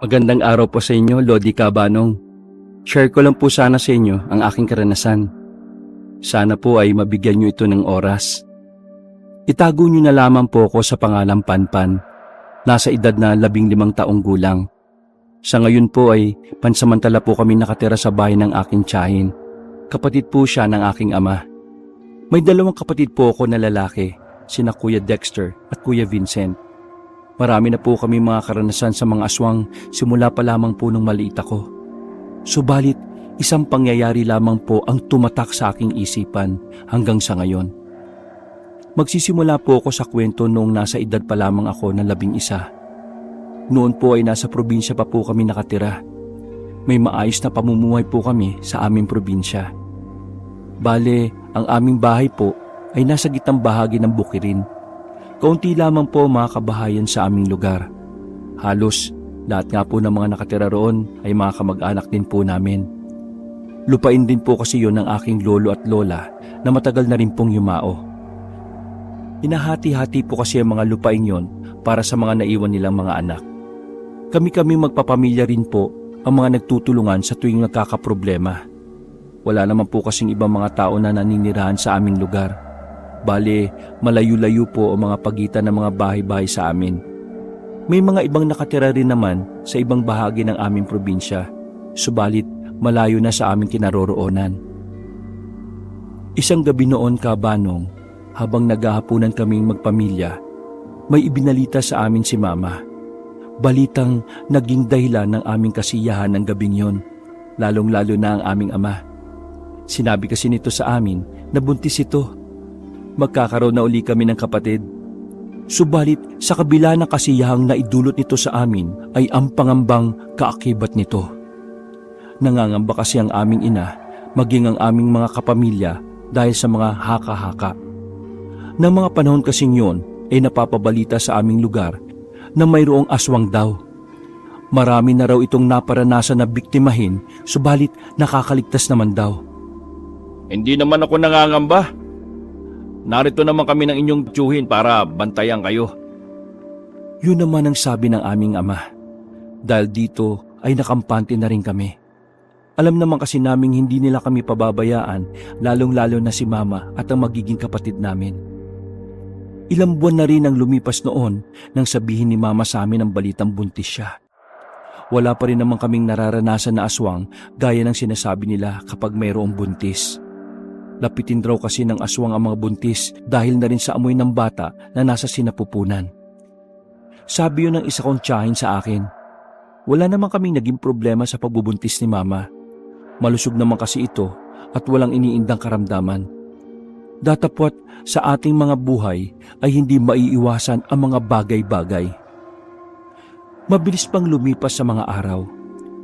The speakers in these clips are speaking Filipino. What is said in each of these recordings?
Magandang araw po sa inyo, Lodi Cabanong. Share ko lang po sana sa inyo ang aking karanasan. Sana po ay mabigyan nyo ito ng oras. Itago nyo na lamang po ako sa pangalang Panpan. Nasa edad na 15 taong gulang. Sa ngayon po ay pansamantala po kami nakatira sa bahay ng aking tiyahin. Kapatid po siya ng aking ama. May dalawang kapatid po ako na lalaki, sina Kuya Dexter at Kuya Vincent. Marami na po kami mga karanasan sa mga aswang simula pa lamang po nung maliit ako. Subalit, isang pangyayari lamang po ang tumatak sa aking isipan hanggang sa ngayon. Magsisimula po ako sa kwento noong nasa edad pa lamang ako ng 11. Noon po ay nasa probinsya pa po kami nakatira. May maayos na pamumuhay po kami sa aming probinsya. Bale, ang aming bahay po ay nasa gitnang bahagi ng bukirin. Kaunti lamang po mga kabahayan sa aming lugar. Halos lahat nga po ng mga nakatira roon ay mga kamag-anak din po namin. Lupain din po kasi yon ng aking lolo at lola na matagal na rin pong yumao. Hinahati-hati po kasi ang mga lupain yon para sa mga naiwan nilang mga anak. Kami-kami magpapamilya rin po ang mga nagtutulungan sa tuwing nagkakaproblema. Wala naman po kasing ibang mga tao na naninirahan sa aming lugar. Bale, malayo-layo po ang mga pagitan ng mga bahay-bahay sa amin. May mga ibang nakatira rin naman sa ibang bahagi ng aming probinsya, subalit malayo na sa aming kinaroroonan. Isang gabi noon, Cabanong, habang naghahapunan kaming magpamilya, may ibinalita sa amin si Mama. Balitang naging dahilan ng aming kasiyahan ng gabing yon, lalong-lalo na ang aming ama. Sinabi kasi nito sa amin na buntis ito. Magkakaroon na uli kami ng kapatid. Subalit sa kabila ng kasiyahang naidulot nito sa amin ay ang pangambang kaakibat nito. Nangangamba kasi ang aming ina, maging ang aming mga kapamilya dahil sa mga haka-haka. Nang mga panahon kasing yun ay napapabalita sa aming lugar na mayroong aswang daw. Marami na raw itong naparanasan na biktimahin, subalit nakakaligtas naman daw. Hindi naman ako nangangamba. Narito naman kami ng inyong tiyuhin para bantayan kayo. Yun naman ang sabi ng aming ama. Dahil dito ay nakampante na rin kami. Alam naman kasi naming hindi nila kami pababayaan, lalong-lalo na si Mama at ang magiging kapatid namin. Ilang buwan na rin ang lumipas noon nang sabihin ni Mama sa amin ang balitang buntis siya. Wala pa rin naman kaming nararanasan na aswang gaya ng sinasabi nila kapag mayroong buntis. Lapitin raw kasi ng aswang ang mga buntis dahil na rin sa amoy ng bata na nasa sinapupunan. Sabi yun ng isa kong tiyahin sa akin. Wala naman kaming naging problema sa pagbubuntis ni Mama. Malusog naman kasi ito at walang iniindang karamdaman. Datapwat sa ating mga buhay ay hindi maiiwasan ang mga bagay-bagay. Mabilis pang lumipas sa mga araw.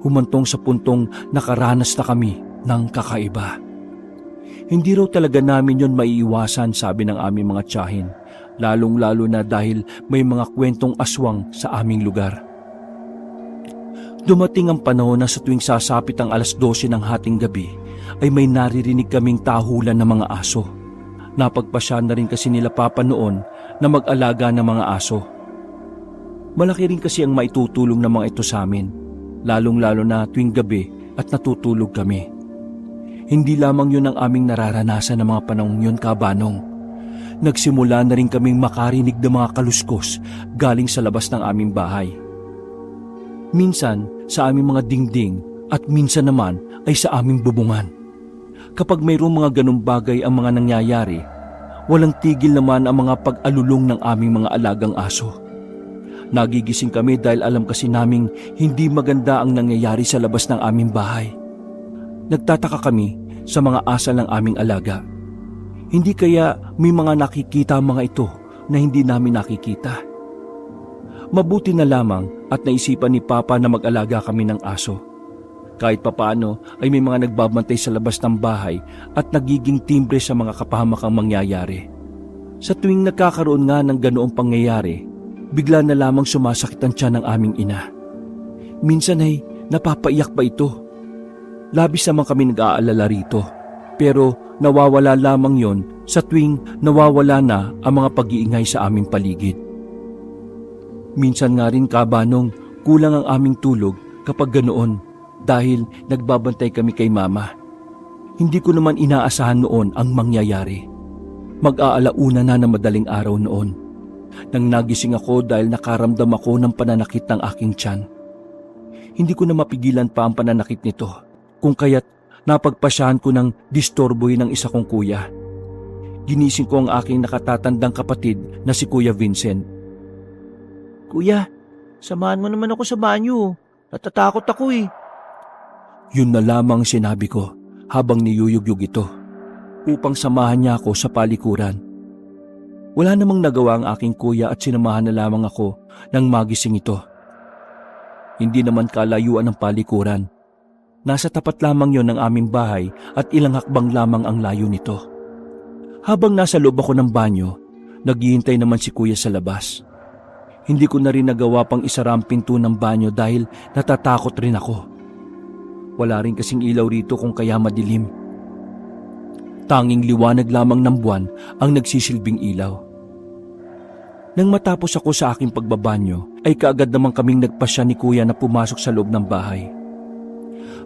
Humantong sa puntong nakaranas na kami ng kakaiba. Hindi raw talaga namin yon maiiwasan, sabi ng aming mga tiyahin, lalong-lalo na dahil may mga kwentong aswang sa aming lugar. Dumating ang panahon na sa tuwing sasapit ang 12:00 ng hating gabi ay may naririnig kaming tahulan ng mga aso. Napagpasya na rin kasi nila Papa noon na mag-alaga ng mga aso. Malaki rin kasi ang maitutulong ng mga ito sa amin, lalong-lalo na tuwing gabi at natutulog kami. Hindi lamang yun ang aming nararanasan ng mga panahong yun, Cabanong. Nagsimula na rin kaming makarinig ng mga kaluskos galing sa labas ng aming bahay. Minsan sa aming mga dingding at minsan naman ay sa aming bubungan. Kapag mayroong mga ganung bagay ang mga nangyayari, walang tigil naman ang mga pag-alulong ng aming mga alagang aso. Nagigising kami dahil alam kasi naming hindi maganda ang nangyayari sa labas ng aming bahay. Nagtataka kami sa mga asal ng aming alaga. Hindi kaya may mga nakikita ang mga ito na hindi namin nakikita. Mabuti na lamang at naisipan ni Papa na mag-alaga kami ng aso. Kahit papaano ay may mga nagbabantay sa labas ng bahay at nagiging timbre sa mga kapahamakang mangyayari. Sa tuwing nagkakaroon nga ng ganoong pangyayari, bigla na lamang sumasakit ang tiyan ng aming ina. Minsan ay napapaiyak pa ito. Labis naman kami nag-aalala rito, pero nawawala lamang yon sa tuwing nawawala na ang mga pag-iingay sa aming paligid. Minsan nga rin, Cabanong, kulang ang aming tulog kapag ganoon dahil nagbabantay kami kay Mama. Hindi ko naman inaasahan noon ang mangyayari. Mag-aalauna na ng madaling araw noon nang nagising ako dahil nakaramdam ako ng pananakit ng aking tiyan. Hindi ko na mapigilan pa ang pananakit nito kung kaya't napagpasyahan ko ng disturboy ng isa kong kuya. Ginising ko ang aking nakatatandang kapatid na si Kuya Vincent. Kuya, samahan mo naman ako sa banyo. Natatakot ako eh. Yun na lamang sinabi ko habang niyuyugyug ito upang samahan niya ako sa palikuran. Wala namang nagawa ang aking kuya at sinamahan na lamang ako nang magising ito. Hindi naman kalayuan ng palikuran. Nasa tapat lamang yon ng aming bahay at ilang hakbang lamang ang layo nito. Habang nasa loob ako ng banyo, naghihintay naman si kuya sa labas. Hindi ko na rin nagawa pang isara ang pinto ng banyo dahil natatakot rin ako. Wala rin kasing ilaw rito kung kaya madilim. Tanging liwanag lamang ng buwan ang nagsisilbing ilaw. Nang matapos ako sa aking pagbabanyo, ay kaagad naman kaming nagpasya ni kuya na pumasok sa loob ng bahay.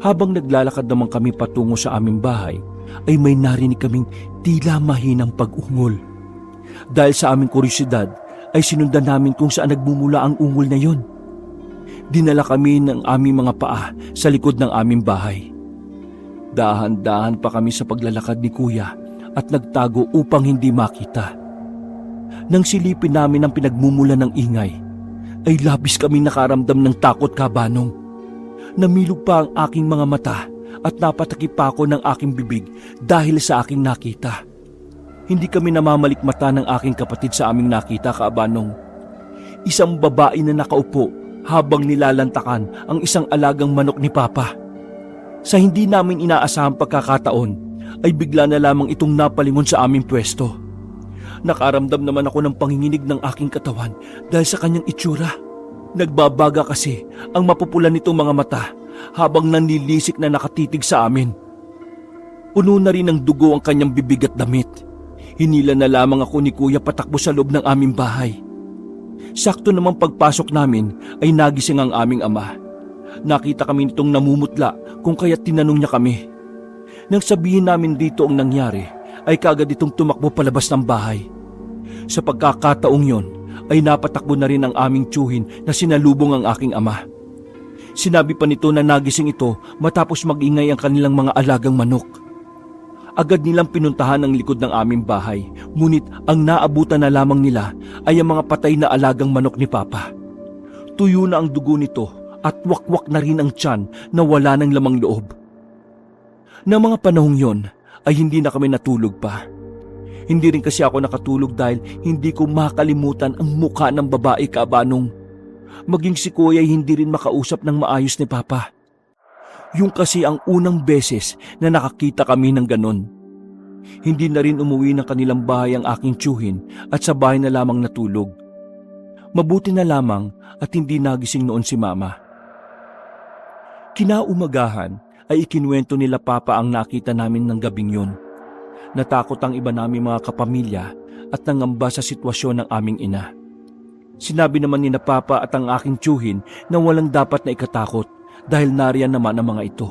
Habang naglalakad naman kami patungo sa aming bahay, ay may narinig kaming tila mahinang pag-ungol. Dahil sa aming kuryosidad, ay sinundan namin kung saan nagmumula ang ungol na yon. Dinala kami ng aming mga paa sa likod ng aming bahay. Dahan-dahan pa kami sa paglalakad ni kuya at nagtago upang hindi makita. Nang silipin namin ang pinagmumula ng ingay, ay labis kaming nakaramdam ng takot, kabanong. Namilog pa ang aking mga mata at napatakip pa ako ng aking bibig dahil sa aking nakita. Hindi kami namamalikmata ng aking kapatid sa aming nakita, kaabanong. Isang babae na nakaupo habang nilalantakan ang isang alagang manok ni Papa. Sa hindi namin inaasahang pagkakataon, ay bigla na lamang itong napalingon sa aming pwesto. Nakaramdam naman ako ng panginginig ng aking katawan dahil sa kanyang itsura. Nagbabaga kasi ang mapupula nitong mga mata habang nanilisik na nakatitig sa amin. Puno na rin ng dugo ang kanyang bibig at damit. Hinila na lamang ako ni kuya patakbo sa loob ng aming bahay. Sakto namang pagpasok namin ay nagising ang aming ama. Nakita kami nitong namumutla kung kaya't tinanong niya kami. Nang sabihin namin dito ang nangyari, ay kaagad itong tumakbo palabas ng bahay. Sa pagkakataong yon, ay napatakbo na rin ang aming tiyuhin na sinalubong ang aking ama. Sinabi pa nito na nagising ito matapos magingay ang kanilang mga alagang manok. Agad nilang pinuntahan ang likod ng aming bahay, ngunit ang naabutan na lamang nila ay ang mga patay na alagang manok ni Papa. Tuyo na ang dugo nito at wakwak na rin ang tiyan na wala ng lamang loob. Na mga panahong yon, ay hindi na kami natulog pa. Hindi rin kasi ako nakatulog dahil hindi ko makalimutan ang mukha ng babae, kaabanong. Maging si kuya ay hindi rin makausap ng maayos ni Papa. Yung kasi ang unang beses na nakakita kami ng ganon. Hindi na rin umuwi ng kanilang bahay ang aking tiyuhin at sa bahay na lamang natulog. Mabuti na lamang at hindi nagising noon si Mama. Kinaumagahan ay ikinuwento nila Papa ang nakita namin ng gabing yun. Natakot ang iba naming mga kapamilya at nangamba sa sitwasyon ng aming ina. Sinabi naman ni na Papa at ang aking tiyuhin na walang dapat na ikatakot dahil nariyan naman ang mga ito.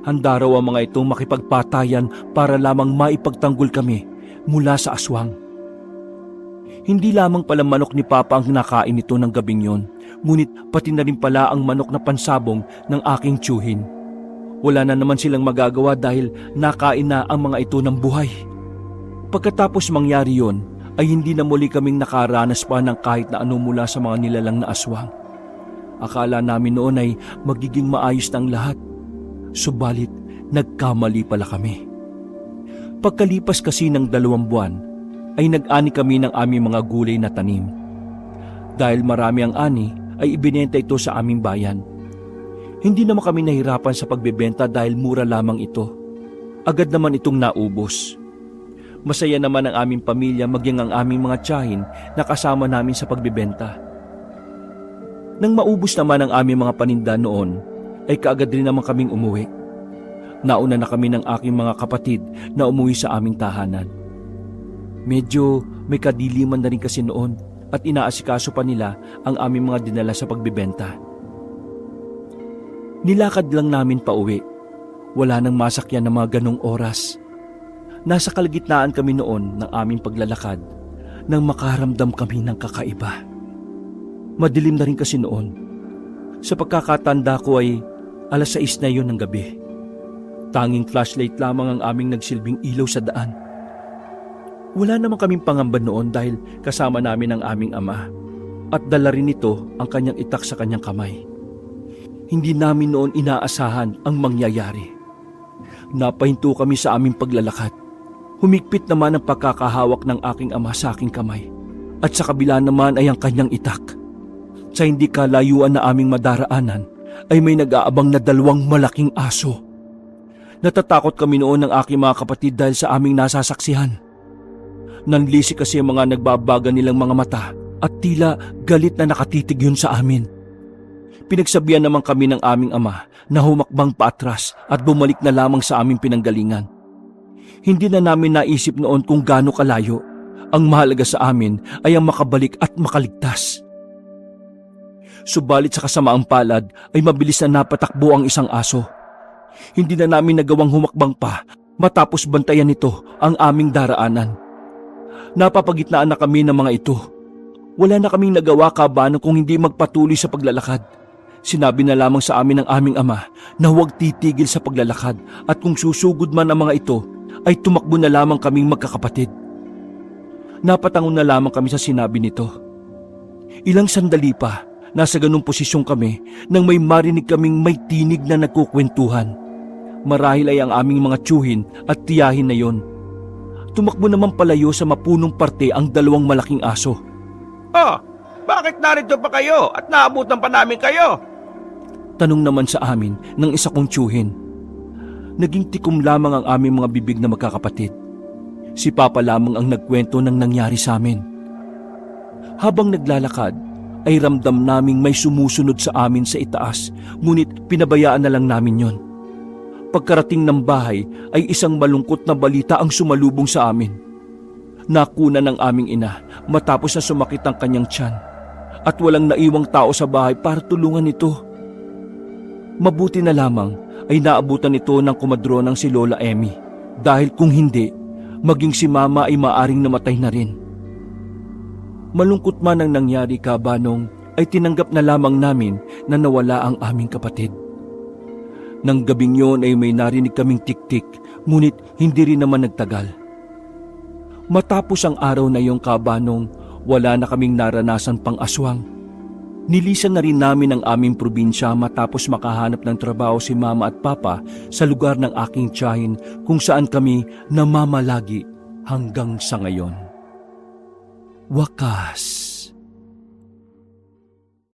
Handa raw ang mga itong makipagpatayan para lamang maipagtanggol kami mula sa aswang. Hindi lamang pala manok ni Papa ang nakain nito ng gabing yon, ngunit pati na rin pala ang manok na pansabong ng aking tiyuhin. Wala na naman silang magagawa dahil nakain na ang mga ito ng buhay. Pagkatapos mangyari yon, ay hindi na muli kaming nakaranas pa ng kahit na ano mula sa mga nilalang na aswang. Akala namin noon ay magiging maayos na ang lahat. Subalit, nagkamali pala kami. Pagkalipas kasi ng 2 buwan, ay nag-ani kami ng aming mga gulay na tanim. Dahil marami ang ani, ay ibinenta ito sa aming bayan. Hindi naman kami nahirapan sa pagbebenta dahil mura lamang ito. Agad naman itong naubos. Masaya naman ang aming pamilya maging ang aming mga tiyahin na kasama namin sa pagbebenta. Nang maubos naman ang aming mga paninda noon, ay kaagad rin naman kaming umuwi. Nauna na kami ng aking mga kapatid na umuwi sa aming tahanan. Medyo may kadiliman na rin kasi noon at inaasikaso pa nila ang aming mga dinala sa pagbebenta. Nilakad lang namin pauwi. Wala nang masakyan ng mga ganong oras. Nasa kalagitnaan kami noon ng aming paglalakad nang makaramdam kami ng kakaiba. Madilim na rin kasi noon. Sa pagkakatanda ko ay 6:00 na yon ng gabi. Tanging flashlight lamang ang aming nagsilbing ilaw sa daan. Wala naman kaming pangamba noon dahil kasama namin ang aming ama at dala rin nito ang kanyang itak sa kanyang kamay. Hindi namin noon inaasahan ang mangyayari. Napahinto kami sa aming paglalakad. Humigpit naman ang pagkakahawak ng aking ama sa aking kamay at sa kabila naman ay ang kanyang itak. Sa hindi kalayuan na aming madaraanan ay may nag-aabang na 2 malaking aso. Natatakot kami noon ng aking mga kapatid dahil sa aming nasasaksihan. Nanlisi kasi ang mga nagbabaga nilang mga mata at tila galit na nakatitig yun sa amin. Pinagsabihan naman kami ng aming ama na humakbang paatras at bumalik na lamang sa aming pinanggalingan. Hindi na namin naisip noon kung gaano kalayo. Ang mahalaga sa amin ay ang makabalik at makaligtas. Subalit sa kasamaang palad ay mabilis na napatakbo ang isang aso. Hindi na namin nagawang humakbang pa matapos bantayan nito ang aming daraanan. Napapagitnaan na kami ng mga ito. Wala na kaming nagawa kabano kung hindi magpatuloy sa paglalakad. Sinabi na lamang sa amin ng aming ama na huwag titigil sa paglalakad at kung susugod man ang mga ito ay tumakbo na lamang kaming magkakapatid. Napatangon na lamang kami sa sinabi nito. Ilang sandali pa, nasa ganung posisyon kami nang may marinig kaming may tinig na nagkukwentuhan. Marahil ay ang aming mga tiyuhin at tiyahin na yon. Tumakbo naman palayo sa mapunong parte ang 2 malaking aso. Oh, bakit narito pa kayo at naabutan pa namin kayo? Tanong naman sa amin ng isa kong tiyuhin. Naging tikom lamang ang aming mga bibig na magkakapatid. Si Papa lamang ang nagkwento ng nangyari sa amin. Habang naglalakad, ay ramdam naming may sumusunod sa amin sa itaas, ngunit pinabayaan na lang namin yon. Pagkarating ng bahay ay isang malungkot na balita ang sumalubong sa amin. Nakuna ng aming ina matapos na sumakit ang kanyang tiyan at walang naiwang tao sa bahay para tulungan ito. Mabuti na lamang ay naabutan ito ng kumadronang si Lola Emmy dahil kung hindi, maging si Mama ay maaring namatay na rin. Malungkot man ang nangyari kabanong ay tinanggap na lamang namin na nawala ang aming kapatid. Nang gabing yon ay may narinig kaming tik-tik ngunit hindi rin naman nagtagal. Matapos ang araw na iyong kabanong, wala na kaming naranasan pang aswang. Nilisan na rin namin ang aming probinsya matapos makahanap ng trabaho si Mama at Papa sa lugar ng aking tiyahin kung saan kami namamalagi hanggang sa ngayon. Wakas.